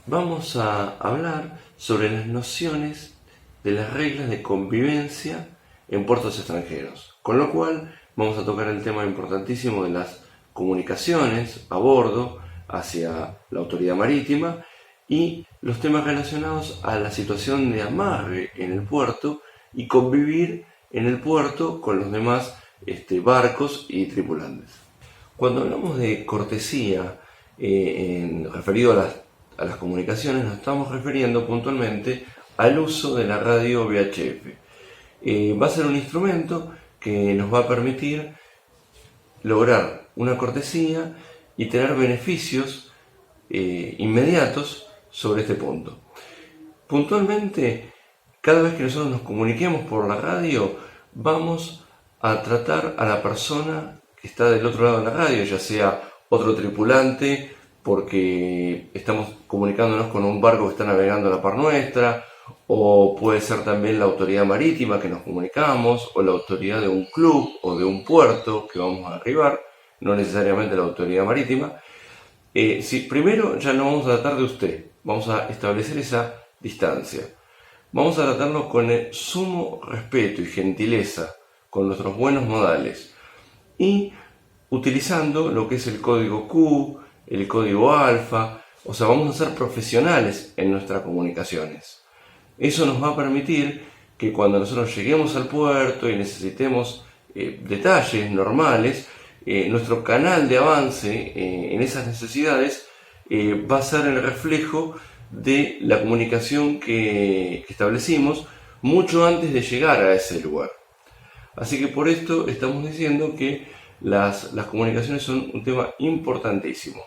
Vamos a hablar sobre las nociones de las reglas de convivencia en puertos extranjeros, con lo cual vamos a tocar el tema importantísimo de las comunicaciones a bordo hacia la autoridad marítima y los temas relacionados a la situación de amarre en el puerto y convivir en el puerto con los demás barcos y tripulantes. Cuando hablamos de cortesía referido a las comunicaciones, nos estamos refiriendo puntualmente al uso de la radio VHF. Va a ser un instrumento que nos va a permitir lograr una cortesía y tener beneficios inmediatos sobre este punto. Puntualmente, cada vez que nosotros nos comuniquemos por la radio, vamos a tratar a la persona que está del otro lado de la radio, ya sea otro tripulante, porque estamos comunicándonos con un barco que está navegando a la par nuestra, o puede ser también la autoridad marítima que nos comunicamos, o la autoridad de un club o de un puerto que vamos a arribar, no necesariamente la autoridad marítima. Primero ya no vamos a tratar de usted, vamos a establecer esa distancia. Vamos a tratarnos con el sumo respeto y gentileza, con nuestros buenos modales, y utilizando lo que es el código Q, el código alfa, o sea, vamos a ser profesionales en nuestras comunicaciones. Eso nos va a permitir que cuando nosotros lleguemos al puerto y necesitemos detalles normales, nuestro canal de avance en esas necesidades va a ser el reflejo de la comunicación que establecimos mucho antes de llegar a ese lugar. Así que por esto estamos diciendo que las comunicaciones son un tema importantísimo.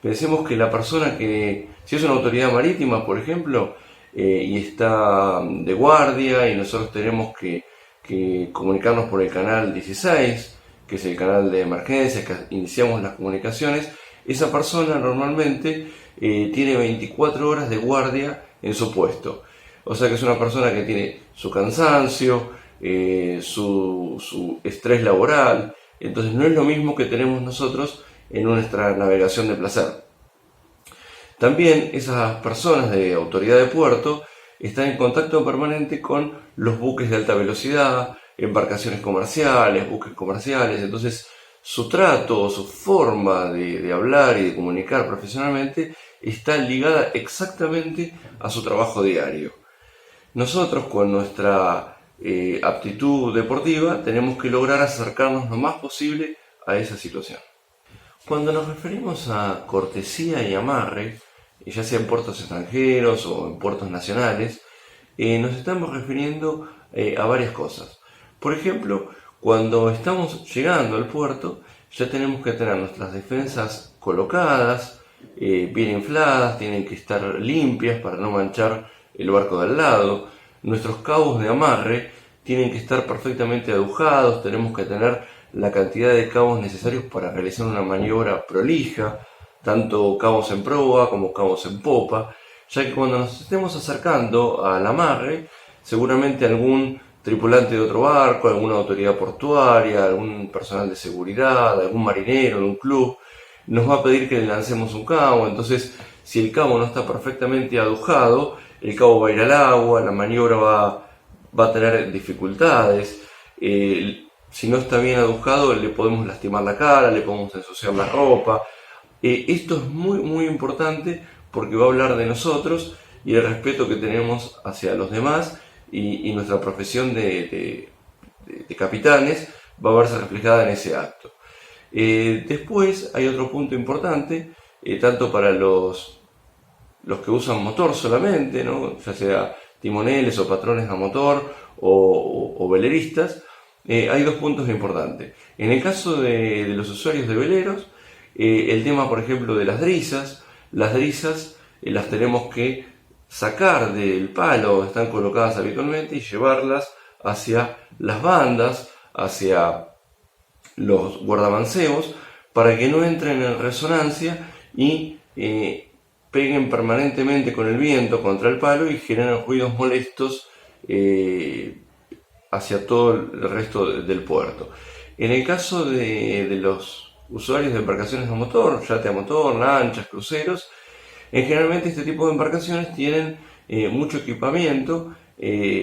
Pensemos que la persona si es una autoridad marítima, por ejemplo, y está de guardia y nosotros tenemos que comunicarnos por el canal 16, que es el canal de emergencia, que iniciamos las comunicaciones, esa persona normalmente tiene 24 horas de guardia en su puesto. O sea que es una persona que tiene su cansancio, su estrés laboral. Entonces no es lo mismo que tenemos nosotros en nuestra navegación de placer. También esas personas de autoridad de puerto están en contacto permanente con los buques de alta velocidad, embarcaciones comerciales, buques comerciales. Entonces su trato, su forma de hablar y de comunicar profesionalmente está ligada exactamente a su trabajo diario. Nosotros con nuestra aptitud deportiva tenemos que lograr acercarnos lo más posible a esa situación. Cuando nos referimos a cortesía y amarre, ya sea en puertos extranjeros o en puertos nacionales, nos estamos refiriendo a varias cosas. Por ejemplo, cuando estamos llegando al puerto, ya tenemos que tener nuestras defensas colocadas, bien infladas, tienen que estar limpias para no manchar el barco de al lado. Nuestros cabos de amarre tienen que estar perfectamente adujados, tenemos que tener la cantidad de cabos necesarios para realizar una maniobra prolija, tanto cabos en proa como cabos en popa, ya que cuando nos estemos acercando al amarre, seguramente algún tripulante de otro barco, alguna autoridad portuaria, algún personal de seguridad, algún marinero de un club, nos va a pedir que le lancemos un cabo. Entonces, si el cabo no está perfectamente adujado, el cabo va a ir al agua, la maniobra va a tener dificultades. Si no está bien adujado, le podemos lastimar la cara, le podemos ensuciar la ropa. Esto es muy, muy importante porque va a hablar de nosotros y el respeto que tenemos hacia los demás y nuestra profesión de capitanes va a verse reflejada en ese acto. Después hay otro punto importante, tanto para los que usan motor solamente, ¿no? Ya sea timoneles o patrones a motor o veleristas, hay dos puntos importantes. En el caso de los usuarios de veleros, el tema, por ejemplo, de las drisas las tenemos que sacar del palo donde están colocadas habitualmente y llevarlas hacia las bandas, hacia los guardamancebos, para que no entren en resonancia y peguen permanentemente con el viento contra el palo y generen ruidos molestos hacia todo el resto del puerto. En el caso de los usuarios de embarcaciones a motor, yate a motor, lanchas, cruceros, Generalmente este tipo de embarcaciones tienen mucho equipamiento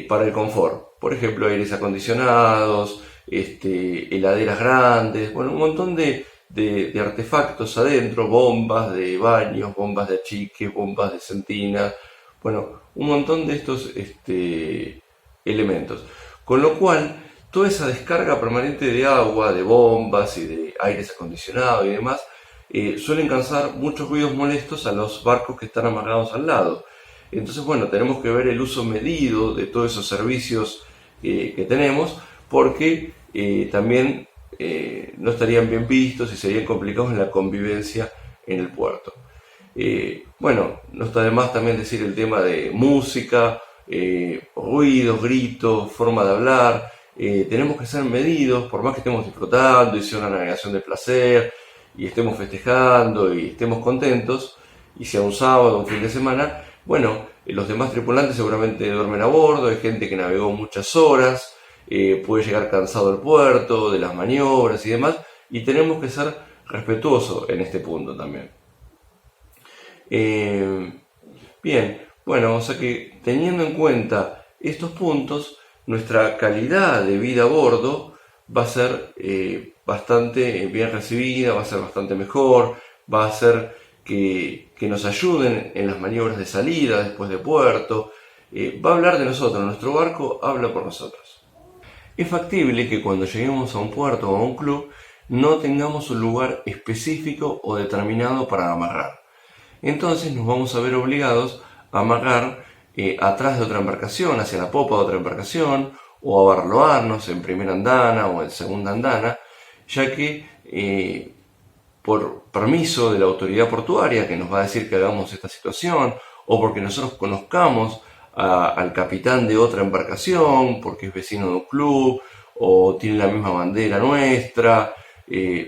para el confort. Por ejemplo, aires acondicionados, heladeras grandes, bueno, un montón de artefactos adentro, bombas de baños, bombas de achique, bombas de sentina, bueno, un montón de estos elementos. Con lo cual, toda esa descarga permanente de agua, de bombas y de aires acondicionados y demás, suelen causar muchos ruidos molestos a los barcos que están amarrados al lado. Entonces, bueno, tenemos que ver el uso medido de todos esos servicios que tenemos, porque también no estarían bien vistos y serían complicados en la convivencia en el puerto. Bueno, no está de más también decir el tema de música, ruidos, gritos, forma de hablar. Tenemos que ser medidos, por más que estemos disfrutando y sea una navegación de placer y estemos festejando y estemos contentos, y sea un sábado o un fin de semana, bueno, los demás tripulantes seguramente duermen a bordo, hay gente que navegó muchas horas, puede llegar cansado al puerto, de las maniobras y demás, y tenemos que ser respetuosos en este punto también. Bien, bueno, o sea que teniendo en cuenta estos puntos, nuestra calidad de vida a bordo va a ser bastante bien recibida, va a ser bastante mejor, va a ser que nos ayuden en las maniobras de salida después de puerto, va a hablar de nosotros, nuestro barco habla por nosotros. Es factible que cuando lleguemos a un puerto o a un club no tengamos un lugar específico o determinado para amarrar. Entonces nos vamos a ver obligados a amarrar atrás de otra embarcación, hacia la popa de otra embarcación, o a barloarnos en primera andana o en segunda andana, ya que por permiso de la autoridad portuaria que nos va a decir que hagamos esta situación, o porque nosotros conozcamos al capitán de otra embarcación, porque es vecino de un club, o tiene la misma bandera nuestra,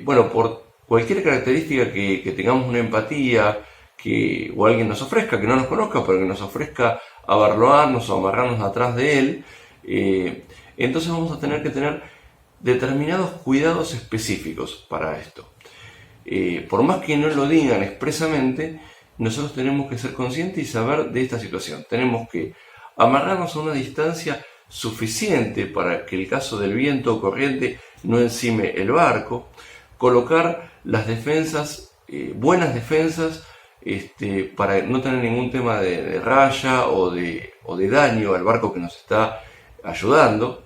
bueno, por cualquier característica que tengamos una empatía, o alguien nos ofrezca, que no nos conozca, pero que nos ofrezca abarloarnos o amarrarnos atrás de él, entonces vamos a tener que tener determinados cuidados específicos para esto. Por más que no lo digan expresamente, nosotros tenemos que ser conscientes y saber de esta situación. Tenemos que amarrarnos a una distancia suficiente para que el caso del viento o corriente no encime el barco, colocar las defensas, buenas defensas, para no tener ningún tema de raya o de daño al barco que nos está ayudando.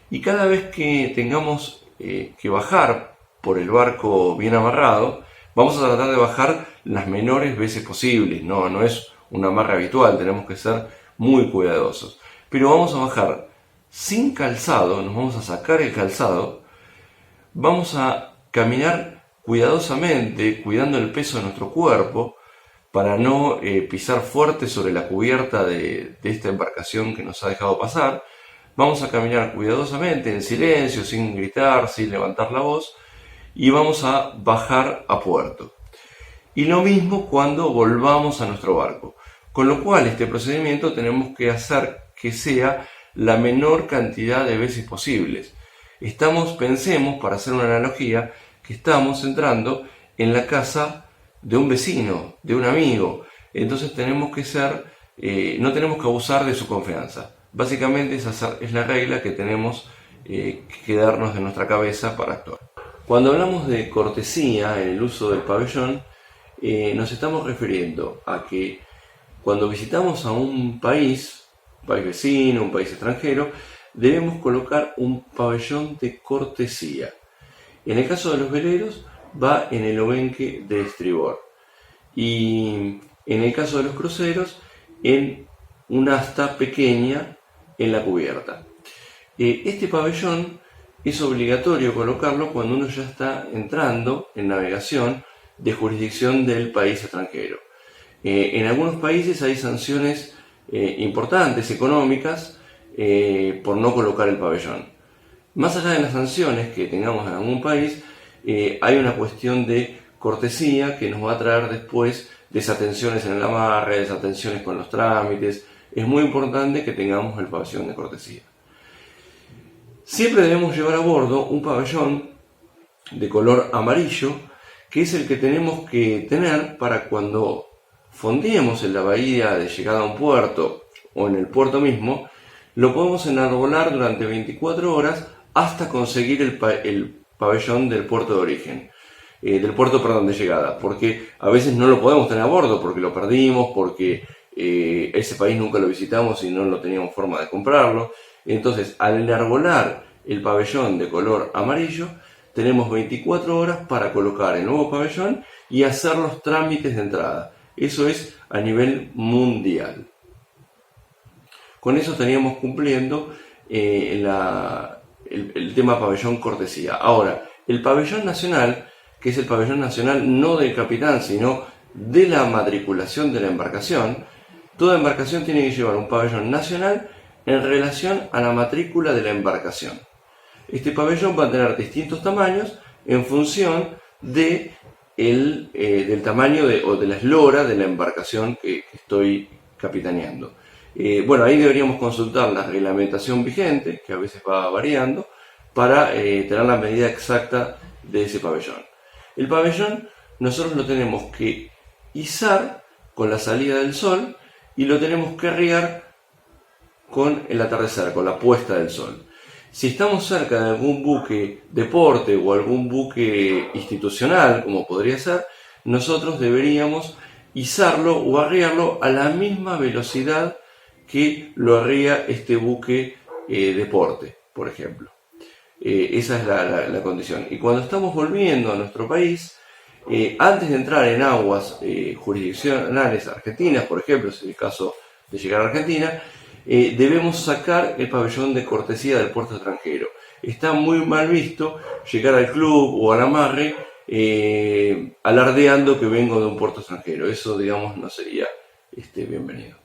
Y cada vez que tengamos que bajar por el barco bien amarrado, vamos a tratar de bajar las menores veces posibles. No es una amarre habitual, tenemos que ser muy cuidadosos. Pero vamos a bajar sin calzado, nos vamos a sacar el calzado, vamos a caminar cuidadosamente, cuidando el peso de nuestro cuerpo, para no pisar fuerte sobre la cubierta de esta embarcación que nos ha dejado pasar. Vamos a caminar cuidadosamente, en silencio, sin gritar, sin levantar la voz, y vamos a bajar a puerto. Y lo mismo cuando volvamos a nuestro barco. Con lo cual, este procedimiento tenemos que hacer que sea la menor cantidad de veces posibles. Pensemos, para hacer una analogía, que estamos entrando en la casa de un vecino, de un amigo. Entonces tenemos que no tenemos que abusar de su confianza. Básicamente esa es la regla que tenemos que darnos de nuestra cabeza para actuar. Cuando hablamos de cortesía en el uso del pabellón, nos estamos refiriendo a que cuando visitamos a un país vecino, un país extranjero, debemos colocar un pabellón de cortesía. En el caso de los veleros, va en el obenque de estribor. Y en el caso de los cruceros, en un asta pequeña en la cubierta. Este pabellón es obligatorio colocarlo cuando uno ya está entrando en navegación de jurisdicción del país extranjero. En algunos países hay sanciones importantes, económicas, por no colocar el pabellón. Más allá de las sanciones que tengamos en algún país, hay una cuestión de cortesía que nos va a traer después desatenciones en el amarre, desatenciones con los trámites. Es muy importante que tengamos el pabellón de cortesía. Siempre debemos llevar a bordo un pabellón de color amarillo, que es el que tenemos que tener para cuando fondeemos en la bahía de llegada a un puerto o en el puerto mismo, lo podemos enarbolar durante 24 horas hasta conseguir el pabellón del puerto de origen. Del puerto, perdón, de llegada, porque a veces no lo podemos tener a bordo porque lo perdimos, porque ese país nunca lo visitamos y no lo teníamos forma de comprarlo. Entonces, al enarbolar el pabellón de color amarillo, tenemos 24 horas para colocar el nuevo pabellón y hacer los trámites de entrada. Eso es a nivel mundial. Con eso estaríamos cumpliendo el tema pabellón cortesía. Ahora, el pabellón nacional, que es el pabellón nacional no del capitán, sino de la matriculación de la embarcación, toda embarcación tiene que llevar un pabellón nacional en relación a la matrícula de la embarcación. Este pabellón va a tener distintos tamaños en función del tamaño o de la eslora de la embarcación que estoy capitaneando. Bueno, ahí deberíamos consultar la reglamentación vigente, que a veces va variando, para tener la medida exacta de ese pabellón. El pabellón nosotros lo tenemos que izar con la salida del sol y lo tenemos que arriar con el atardecer, con la puesta del sol. Si estamos cerca de algún buque deporte o algún buque institucional, como podría ser, nosotros deberíamos izarlo o arriarlo a la misma velocidad que lo arría este buque deporte, por ejemplo. Esa es la condición. Y cuando estamos volviendo a nuestro país, antes de entrar en aguas jurisdiccionales argentinas, por ejemplo, si es el caso de llegar a Argentina, debemos sacar el pabellón de cortesía del puerto extranjero. Está muy mal visto llegar al club o al amarre alardeando que vengo de un puerto extranjero. Eso, digamos, no sería bienvenido.